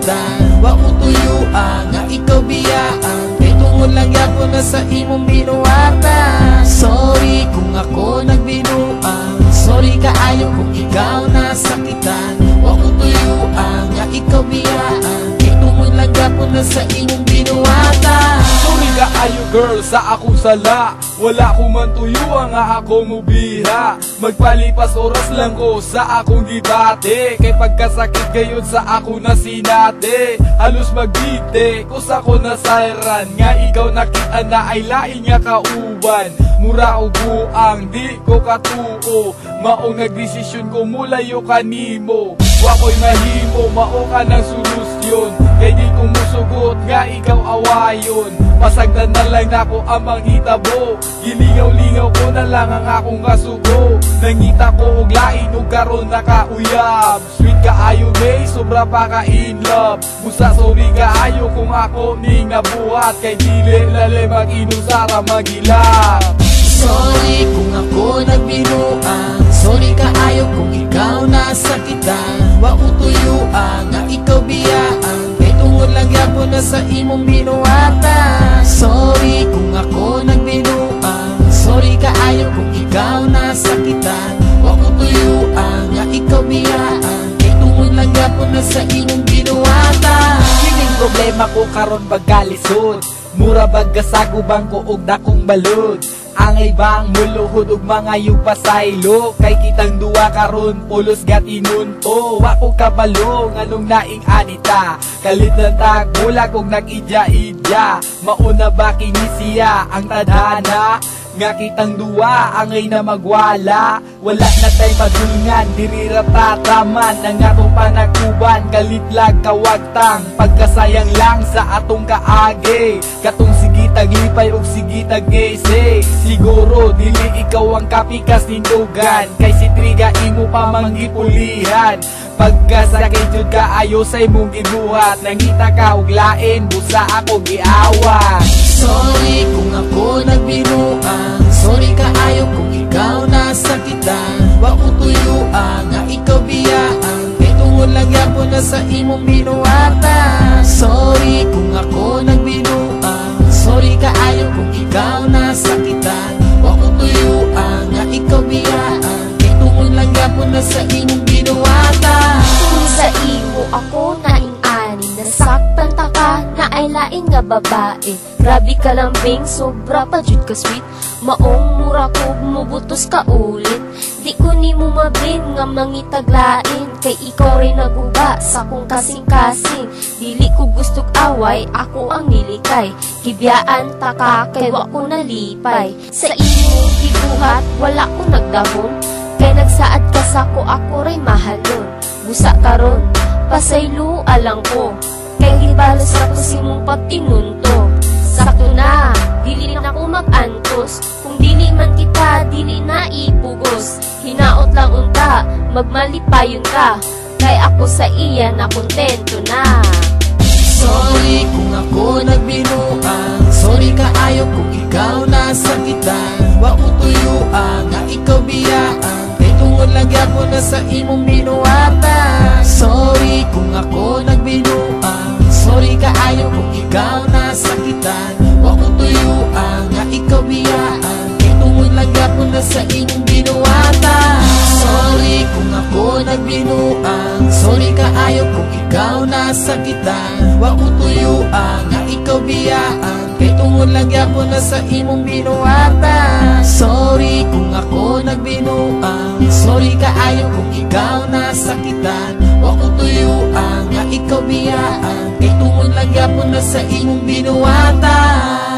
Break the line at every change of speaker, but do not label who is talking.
sakitan. Wa ko tuyuan nga ikaw biyaan, kay tungod lang yapon na sa imong binuwatan. Sorry kung ako nagbinuang, sorry kaayo kung ikaw nasakitan. Wa ko tuyuan nga ikaw biyaan, kay tungod lang yapon na sa imong binuwatan.
Sorry kaayo girl sa akong sala, wala ko man tuyuan nga ako mubiha. Magpalipas oras lang ko sa akong gibate, kay pagkasakit gayon sa ako na sinate. Halos magbite ko sa ko na sayran, nga ikaw nakita na ay lain nga kauban. Mura o buang di ko katuo, maong nagdesisyon ko mulayo kanimo. Wako'y mahimo, mao ka ng solusyon, kay di ko musugot nga ikaw awayon. Pasagdan na lang nako ang manghitabo, gilingaw-lingaw ko na lang ang akong kasugo. Nangita ko og lain ug karon nakauyab. Sweet kaayo may sobra pa ka in love. Busa sorry kaayo kung ako ning nabuhat, kay dili lale mag-inom sara magilap.
Sorry kung ako nagbinuang, sorry kaayo kung ikaw nasakitan. Wa ko tuyuan nga ikaw biyaan, kay tungod lang yapon na sa imong binuwatan. Sorry kung ako nagbinuang, sorry kaayo kung ikaw nasakitan. Wa ko tuyuan nga ikaw biyaan, kay tungod lang yapon na sa imong binuwatan.
Kining problema ko karon bagalisod, mura baggasagubang ko og dakong balod. Angay bang muluhod ug mga yupasaylo, kay kitang duwa karon pulos gatinunto. Wa ko kabalo nganong naing anita, kalit ng tagula kung nag-idya-idya. Mauna ba kini siya ang tadhana, nga kitang duwa angay na magwala. Wala na tay madungan, diri ra tataman ang atong panakuban. Kalitlag kawagtang pagkasayang lang sa atong kaage, katong sige taglipay ug sige tagese. Siguro dili ikaw ang kapikas nindugan, kay si Triga imo pa manggipulihan. Pagkasakit jud kaayo sa imong gibuhat, nangita ka og lain busa ako giawan.
Sorry kung ako nagbinuang, sorry kaayo kung ikaw nasakitan. Wa ko tuyuan nga ikaw biyaan, kay tungod lang yapon na sa imong binuwatan. Sorry kung ako nagbinuang, sorry kaayo kung ikaw nasakitan. Wa ko tuyuan nga ikaw biyaan, kay tungod lang yapon na sa imong binuwatan.
Kung sa imo ako naing-ani, nasaktan ta ka na ay lain nga babae. Grabe ka lambing, sobra pa jud ka sweet. Maong mura ko mubutos ka ulit. Di ko ni mo mablin nga mangitaglain, kay ikaw rin naguba sa kong kasing-kasing. Dili ko gustog away, ako ang nilikay. Kibiyaan ta ka kay wa ko nalipay. Sa imong gibuhat wala ko nagdahon, kay nagsaad ka sa ko ako rin mahalon. Busa karon pasaylo alang ko, kay gibalos ako sa imong pagtinunto. Sakto na, dili na ko mag-antos, kung dili man kita, dili na ipugos. Hinaot lang unta, magmalipayon ka, kay ako sa iya na kontento na.
Sorry kung ako nagbinuang, sorry kaayo kung ikaw nasakitan. Wa ko tuyuan nga ikaw biyaan, kay tungod lang yapon na sa imong binuwatan. Sorry kung ako nagbinuang, sorry kaayo kung ikaw nasakitan. Wa ko tuyuan nga ikaw biyaan, kay tungod lang yapon na sa imong binuwatan. Sorry kung ako nagbinuang, sorry kaayo kung ikaw nasakitan. Wa ko tuyuan nga ikaw biyaan, kay tungod lang yapon na sa imong binuwatan. Sorry kung ako nagbinuang, sorry kaayo kung ikaw nasakitan. Wa ko tuyuan nga ikaw biyaan, kay tungod lang yapon na sa imong binuwatan.